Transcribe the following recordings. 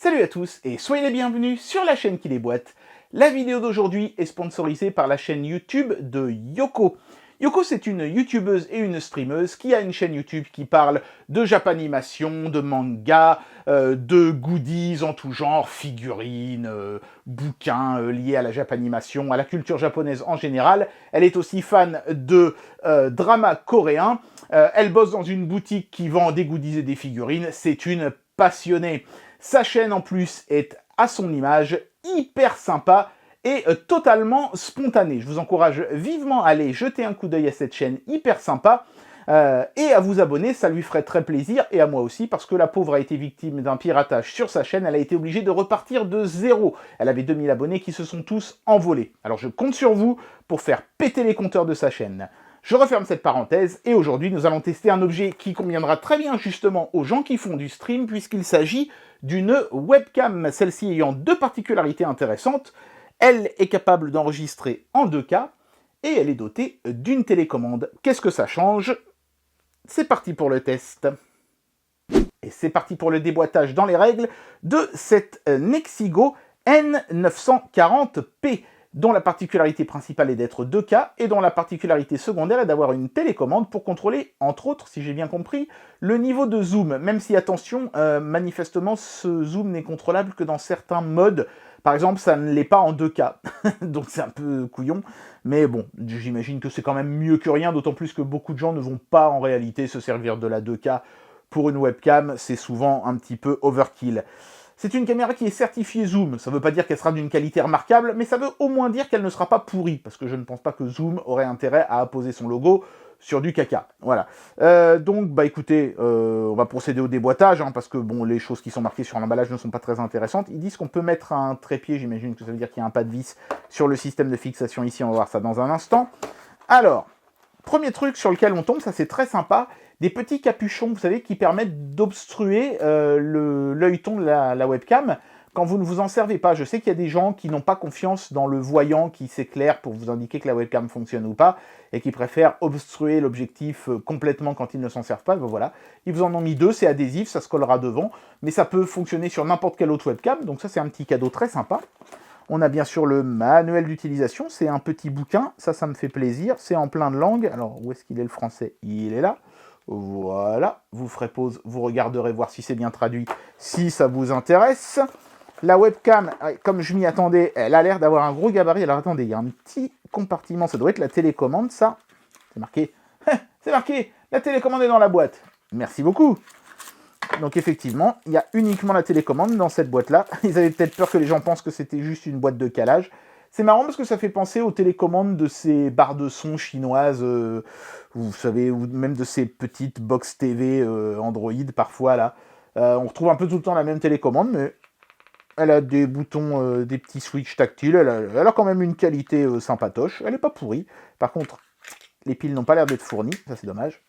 Salut à tous et soyez les bienvenus sur la chaîne qui déboîte. La vidéo d'aujourd'hui est sponsorisée par la chaîne YouTube de Yoko. Yoko, c'est une youtubeuse et une streameuse qui a une chaîne YouTube qui parle de japanimation, de manga, de goodies en tout genre, figurines, bouquins liés à la japanimation, à la culture japonaise en général. Elle est aussi fan de drama coréen. Elle bosse dans une boutique qui vend des goodies et des figurines. C'est une passionnée. Sa chaîne en plus est à son image, hyper sympa et totalement spontanée. Je vous encourage vivement à aller jeter un coup d'œil à cette chaîne hyper sympa et à vous abonner, ça lui ferait très plaisir, et à moi aussi, parce que la pauvre a été victime d'un piratage sur sa chaîne, elle a été obligée de repartir de zéro. Elle avait 2000 abonnés qui se sont tous envolés. Alors je compte sur vous pour faire péter les compteurs de sa chaîne. Je referme cette parenthèse, et aujourd'hui nous allons tester un objet qui conviendra très bien justement aux gens qui font du stream, puisqu'il s'agit d'une webcam, celle-ci ayant deux particularités intéressantes. Elle est capable d'enregistrer en 2K, et elle est dotée d'une télécommande. Qu'est-ce que ça change? C'est parti pour le test. Et c'est parti pour le déboîtage dans les règles de cette Nexigo N940p, dont la particularité principale est d'être 2K, et dont la particularité secondaire est d'avoir une télécommande pour contrôler, entre autres, si j'ai bien compris, le niveau de zoom, même si, attention, manifestement, ce zoom n'est contrôlable que dans certains modes. Par exemple, ça ne l'est pas en 2K, donc c'est un peu couillon, mais bon, j'imagine que c'est quand même mieux que rien, d'autant plus que beaucoup de gens ne vont pas en réalité se servir de la 2K pour une webcam, c'est souvent un petit peu overkill. C'est une caméra qui est certifiée Zoom, ça ne veut pas dire qu'elle sera d'une qualité remarquable, mais ça veut au moins dire qu'elle ne sera pas pourrie, parce que je ne pense pas que Zoom aurait intérêt à apposer son logo sur du caca. Voilà. Donc, bah écoutez, on va procéder au déboîtage, hein, parce que bon, les choses qui sont marquées sur l'emballage ne sont pas très intéressantes. Ils disent qu'on peut mettre un trépied, j'imagine que ça veut dire qu'il y a un pas de vis sur le système de fixation ici, on va voir ça dans un instant. Alors, premier truc sur lequel on tombe, ça c'est très sympa, des petits capuchons, vous savez, qui permettent d'obstruer l'œilleton de la webcam quand vous ne vous en servez pas. Je sais qu'il y a des gens qui n'ont pas confiance dans le voyant qui s'éclaire pour vous indiquer que la webcam fonctionne ou pas, et qui préfèrent obstruer l'objectif complètement quand ils ne s'en servent pas. Ben voilà, ils vous en ont mis deux, c'est adhésif, ça se collera devant, mais ça peut fonctionner sur n'importe quelle autre webcam, donc ça c'est un petit cadeau très sympa. On a bien sûr le manuel d'utilisation, c'est un petit bouquin, ça me fait plaisir, c'est en plein de langues. Alors, où est-ce qu'il est le français? Il est là. Voilà, vous ferez pause, vous regarderez voir si c'est bien traduit, si ça vous intéresse. La webcam, comme je m'y attendais, elle a l'air d'avoir un gros gabarit. Alors attendez, il y a un petit compartiment, ça doit être la télécommande, ça. C'est marqué, c'est marqué, la télécommande est dans la boîte. Merci beaucoup. Donc effectivement, il y a uniquement la télécommande dans cette boîte-là. Ils avaient peut-être peur que les gens pensent que c'était juste une boîte de calage. C'est marrant parce que ça fait penser aux télécommandes de ces barres de son chinoises, vous savez, ou même de ces petites box TV Android parfois là. On retrouve un peu tout le temps la même télécommande, mais elle a des boutons, des petits switches tactiles. Elle a quand même une qualité sympatoche. Elle n'est pas pourrie. Par contre, les piles n'ont pas l'air d'être fournies, ça c'est dommage.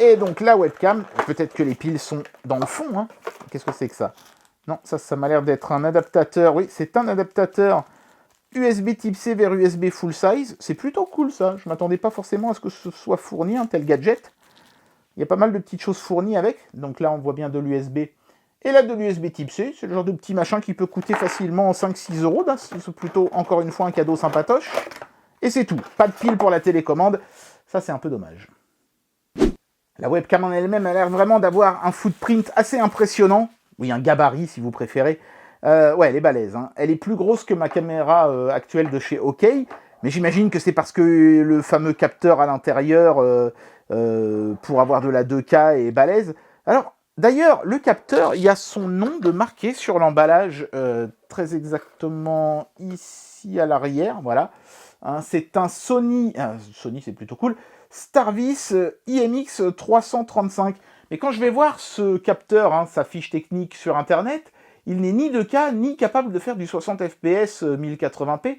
Et donc la webcam, peut-être que les piles sont dans le fond. Hein. Qu'est-ce que c'est que ça? Non, ça m'a l'air d'être un adaptateur. Oui, c'est un adaptateur USB type C vers USB full size. C'est plutôt cool ça. Je ne m'attendais pas forcément à ce que ce soit fourni, un tel gadget. Il y a pas mal de petites choses fournies avec. Donc là, on voit bien de l'USB. Et là, de l'USB type C. C'est le genre de petit machin qui peut coûter facilement 5-6 euros. C'est plutôt, encore une fois, un cadeau sympatoche. Et c'est tout. Pas de pile pour la télécommande. Ça, c'est un peu dommage. La webcam en elle-même a l'air vraiment d'avoir un footprint assez impressionnant. Oui, un gabarit si vous préférez. Ouais, elle est balèze. Hein. Elle est plus grosse que ma caméra actuelle de chez OK, mais j'imagine que c'est parce que le fameux capteur à l'intérieur pour avoir de la 2K est balèze. Alors, d'ailleurs, le capteur, il y a son nom de marqué sur l'emballage, très exactement ici à l'arrière, voilà. Hein, c'est un Sony, Sony c'est plutôt cool, Starvis IMX 335. Mais quand je vais voir ce capteur, hein, sa fiche technique sur internet, il n'est ni 2K ni capable de faire du 60 fps 1080p,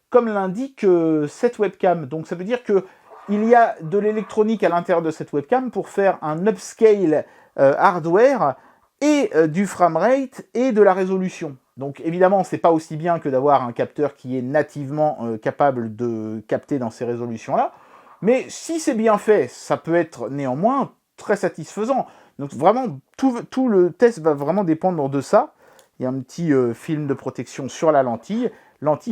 comme l'indique cette webcam. Donc ça veut dire qu'il y a de l'électronique à l'intérieur de cette webcam pour faire un upscale hardware et du framerate et de la résolution. Donc évidemment, c'est pas aussi bien que d'avoir un capteur qui est nativement capable de capter dans ces résolutions-là, mais si c'est bien fait, ça peut être néanmoins très satisfaisant. Donc vraiment, tout le test va vraiment dépendre de ça. Il y a un petit film de protection sur la lentille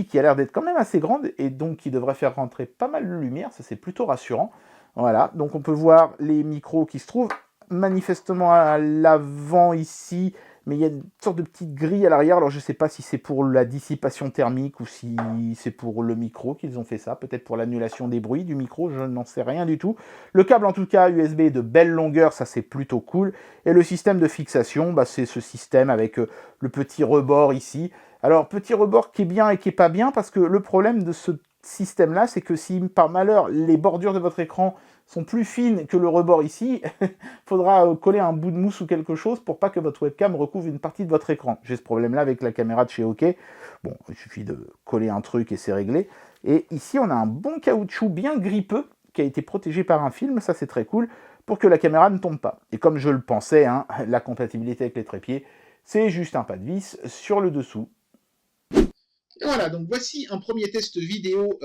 qui a l'air d'être quand même assez grande et donc qui devrait faire rentrer pas mal de lumière, ça c'est plutôt rassurant. Voilà, donc on peut voir les micros qui se trouvent manifestement à l'avant ici, mais il y a une sorte de petite grille à l'arrière, alors je ne sais pas si c'est pour la dissipation thermique ou si c'est pour le micro qu'ils ont fait ça, peut-être pour l'annulation des bruits du micro, je n'en sais rien du tout. Le câble en tout cas USB est de belle longueur, ça c'est plutôt cool, et le système de fixation, bah, c'est ce système avec le petit rebord ici. Alors petit rebord qui est bien et qui est pas bien, parce que le problème de ce système-là, c'est que si par malheur les bordures de votre écran sont plus fines que le rebord ici, il faudra coller un bout de mousse ou quelque chose pour pas que votre webcam recouvre une partie de votre écran. J'ai ce problème-là avec la caméra de chez OK. Bon, il suffit de coller un truc et c'est réglé. Et ici, on a un bon caoutchouc bien grippeux qui a été protégé par un film, ça c'est très cool, pour que la caméra ne tombe pas. Et comme je le pensais, hein, la compatibilité avec les trépieds, c'est juste un pas de vis sur le dessous. Et voilà, donc voici un premier test vidéo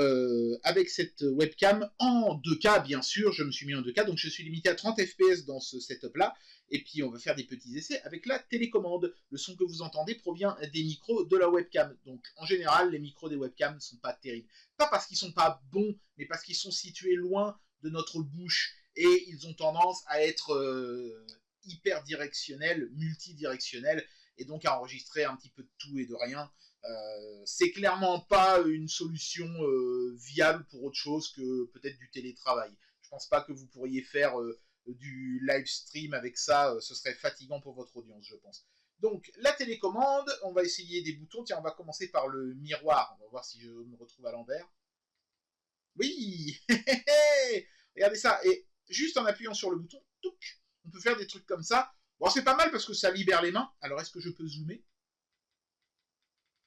avec cette webcam en 2K, bien sûr. Je me suis mis en 2K, donc je suis limité à 30 FPS dans ce setup-là. Et puis on va faire des petits essais avec la télécommande. Le son que vous entendez provient des micros de la webcam. Donc en général, les micros des webcams ne sont pas terribles. Pas parce qu'ils sont pas bons, mais parce qu'ils sont situés loin de notre bouche. Et ils ont tendance à être hyper directionnels, multidirectionnels, et donc à enregistrer un petit peu de tout et de rien. C'est clairement pas une solution viable pour autre chose que peut-être du télétravail. Je pense pas que vous pourriez faire du live stream avec ça, ce serait fatigant pour votre audience, je pense. Donc la télécommande, on va essayer des boutons. Tiens, on va commencer par le miroir. On va voir si je me retrouve à l'envers. Oui. Regardez ça. Et juste en appuyant sur le bouton, touc, on peut faire des trucs comme ça. Bon, c'est pas mal parce que ça libère les mains. Alors est-ce que je peux zoomer?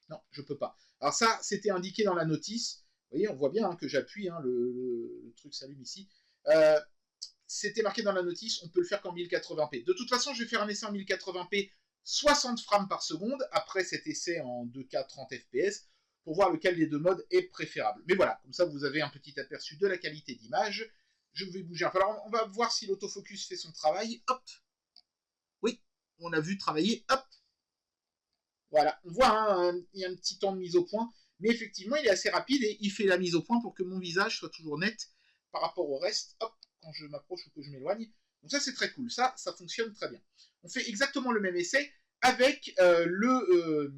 Non, je peux pas. Alors ça, c'était indiqué dans la notice. Vous voyez, on voit bien hein, que j'appuie, hein, le truc s'allume ici. Euh, C'était marqué dans la notice, on peut le faire qu'en 1080p. De toute façon, je vais faire un essai en 1080p, 60 frames par seconde, après cet essai en 2K 30 fps, pour voir lequel des deux modes est préférable. Mais voilà, comme ça, vous avez un petit aperçu de la qualité d'image. Je vais bouger un peu. Alors, on va voir si l'autofocus fait son travail. Hop. Oui, on a vu travailler. Hop. Voilà, on voit, hein, il y a un petit temps de mise au point, mais effectivement, il est assez rapide et il fait la mise au point pour que mon visage soit toujours net par rapport au reste, hop, quand je m'approche ou que je m'éloigne. Donc ça, c'est très cool, ça fonctionne très bien. On fait exactement le même essai avec le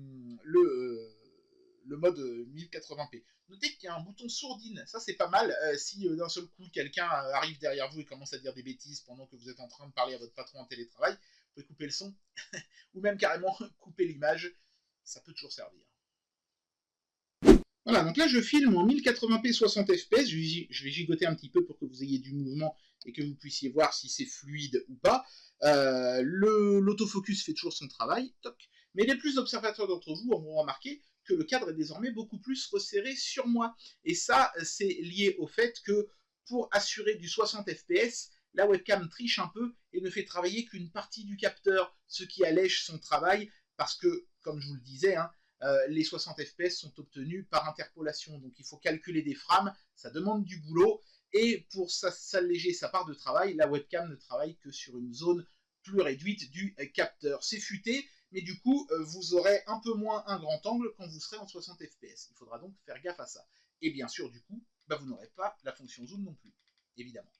mode 1080p. Notez qu'il y a un bouton sourdine, ça c'est pas mal. Si d'un seul coup quelqu'un arrive derrière vous et commence à dire des bêtises pendant que vous êtes en train de parler à votre patron en télétravail, vous pouvez couper le son ou même carrément couper l'image, ça peut toujours servir. Voilà, donc là je filme en 1080p 60 fps, je vais gigoter un petit peu pour que vous ayez du mouvement et que vous puissiez voir si c'est fluide ou pas. L'autofocus fait toujours son travail, toc. Mais les plus observateurs d'entre vous auront remarqué que le cadre est désormais beaucoup plus resserré sur moi. Et ça, c'est lié au fait que pour assurer du 60 fps, la webcam triche un peu et ne fait travailler qu'une partie du capteur, ce qui allège son travail parce que, comme je vous le disais, hein, les 60 fps sont obtenus par interpolation. Donc il faut calculer des frames, ça demande du boulot. Et pour s'alléger sa part de travail, la webcam ne travaille que sur une zone plus réduite du capteur. C'est futé, mais du coup, vous aurez un peu moins un grand angle quand vous serez en 60 fps. Il faudra donc faire gaffe à ça. Et bien sûr, du coup, bah, vous n'aurez pas la fonction zoom non plus, évidemment.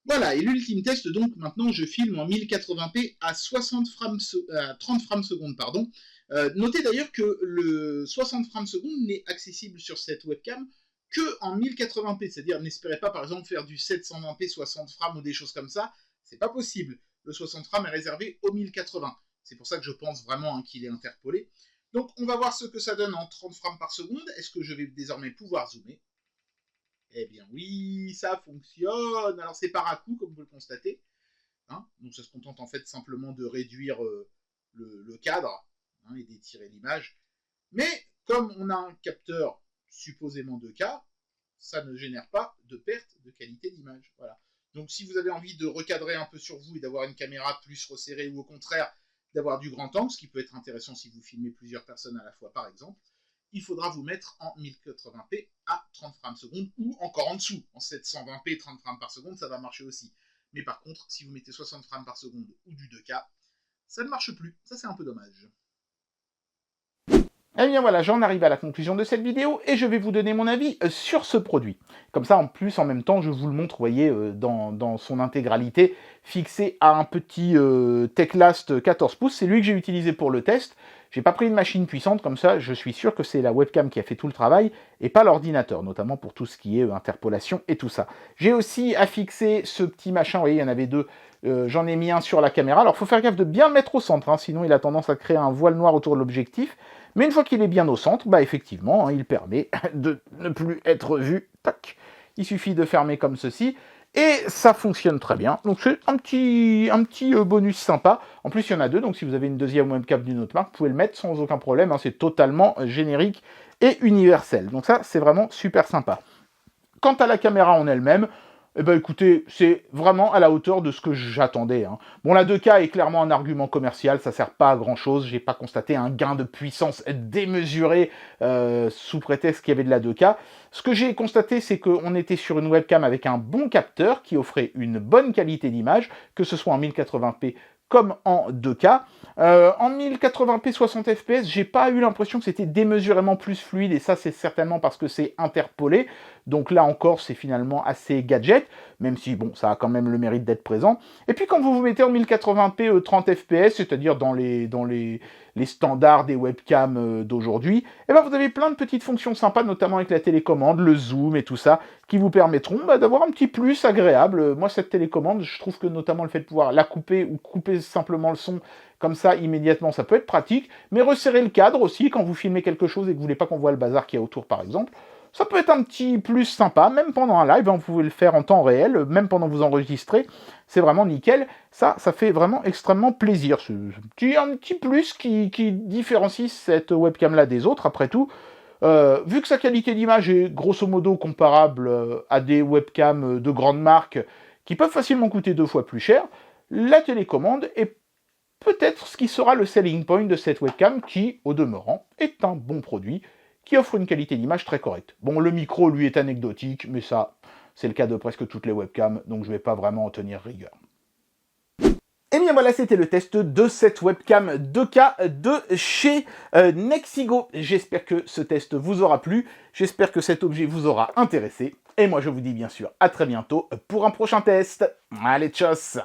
Voilà, et l'ultime test, donc maintenant je filme en 1080p à 30 frames secondes. Pardon. Notez d'ailleurs que le 60 frames secondes n'est accessible sur cette webcam que en 1080p, c'est-à-dire n'espérez pas par exemple faire du 720p 60 frames ou des choses comme ça, c'est pas possible. Le 60 frames est réservé au 1080. C'est pour ça que je pense vraiment hein, qu'il est interpolé. Donc on va voir ce que ça donne en 30 frames par seconde. Est-ce que je vais désormais pouvoir zoomer? Eh bien oui, ça fonctionne. Alors c'est par à-coup, comme vous le constatez. Hein. Donc ça se contente en fait simplement de réduire le cadre hein, et d'étirer l'image. Mais comme on a un capteur supposément 2K, ça ne génère pas de perte de qualité d'image. Voilà. Donc si vous avez envie de recadrer un peu sur vous et d'avoir une caméra plus resserrée ou au contraire d'avoir du grand angle, ce qui peut être intéressant si vous filmez plusieurs personnes à la fois par exemple, il faudra vous mettre en 1080p à 30 frames seconde ou encore en dessous, en 720p 30 frames par seconde, ça va marcher aussi. Mais par contre, si vous mettez 60 frames par seconde ou du 2K, ça ne marche plus. Ça, c'est un peu dommage. Eh bien voilà, j'en arrive à la conclusion de cette vidéo et je vais vous donner mon avis sur ce produit. Comme ça, en plus, en même temps, je vous le montre, vous voyez, dans son intégralité, fixé à un petit Teclast 14 pouces. C'est lui que j'ai utilisé pour le test. J'ai pas pris une machine puissante, comme ça, je suis sûr que c'est la webcam qui a fait tout le travail et pas l'ordinateur, notamment pour tout ce qui est interpolation et tout ça. J'ai aussi affixé ce petit machin, vous voyez, il y en avait deux. J'en ai mis un sur la caméra. Alors, il faut faire gaffe de bien le mettre au centre, hein, sinon il a tendance à créer un voile noir autour de l'objectif. Mais une fois qu'il est bien au centre, bah effectivement, hein, il permet de ne plus être vu. Tac. Il suffit de fermer comme ceci. Et ça fonctionne très bien. Donc c'est un petit bonus sympa. En plus, il y en a deux. Donc si vous avez une deuxième webcam d'une autre marque, vous pouvez le mettre sans aucun problème. Hein, c'est totalement générique et universel. Donc ça, c'est vraiment super sympa. Quant à la caméra en elle-même, eh ben écoutez, c'est vraiment à la hauteur de ce que j'attendais. Hein. Bon, la 2K est clairement un argument commercial, ça sert pas à grand-chose. J'ai pas constaté un gain de puissance démesuré sous prétexte qu'il y avait de la 2K. Ce que j'ai constaté, c'est qu'on était sur une webcam avec un bon capteur qui offrait une bonne qualité d'image, que ce soit en 1080p comme en 2K. En 1080p 60 fps, j'ai pas eu l'impression que c'était démesurément plus fluide, et ça c'est certainement parce que c'est interpolé. Donc là encore, c'est finalement assez gadget, même si bon, ça a quand même le mérite d'être présent. Et puis quand vous vous mettez en 1080p 30 fps, c'est-à-dire dans les standards des webcams d'aujourd'hui, eh ben vous avez plein de petites fonctions sympas, notamment avec la télécommande, le zoom et tout ça, qui vous permettront d'avoir un petit plus agréable. Moi, cette télécommande, je trouve que notamment le fait de pouvoir la couper ou couper simplement le son comme ça immédiatement, ça peut être pratique, mais resserrer le cadre aussi quand vous filmez quelque chose et que vous voulez pas qu'on voit le bazar qu'il y a autour par exemple, ça peut être un petit plus sympa, même pendant un live, hein, vous pouvez le faire en temps réel, même pendant que vous enregistrez, c'est vraiment nickel, ça fait vraiment extrêmement plaisir, c'est un petit plus qui différencie cette webcam-là des autres, après tout. Vu que sa qualité d'image est grosso modo comparable à des webcams de grandes marques qui peuvent facilement coûter 2 fois plus cher, la télécommande est peut-être ce qui sera le selling point de cette webcam qui, au demeurant, est un bon produit qui offre une qualité d'image très correcte. Bon, le micro, lui, est anecdotique, mais ça, c'est le cas de presque toutes les webcams, donc je ne vais pas vraiment en tenir rigueur. Et bien voilà, c'était le test de cette webcam 2K de chez Nexigo. J'espère que ce test vous aura plu, j'espère que cet objet vous aura intéressé, et moi je vous dis bien sûr à très bientôt pour un prochain test. Allez, tchuss!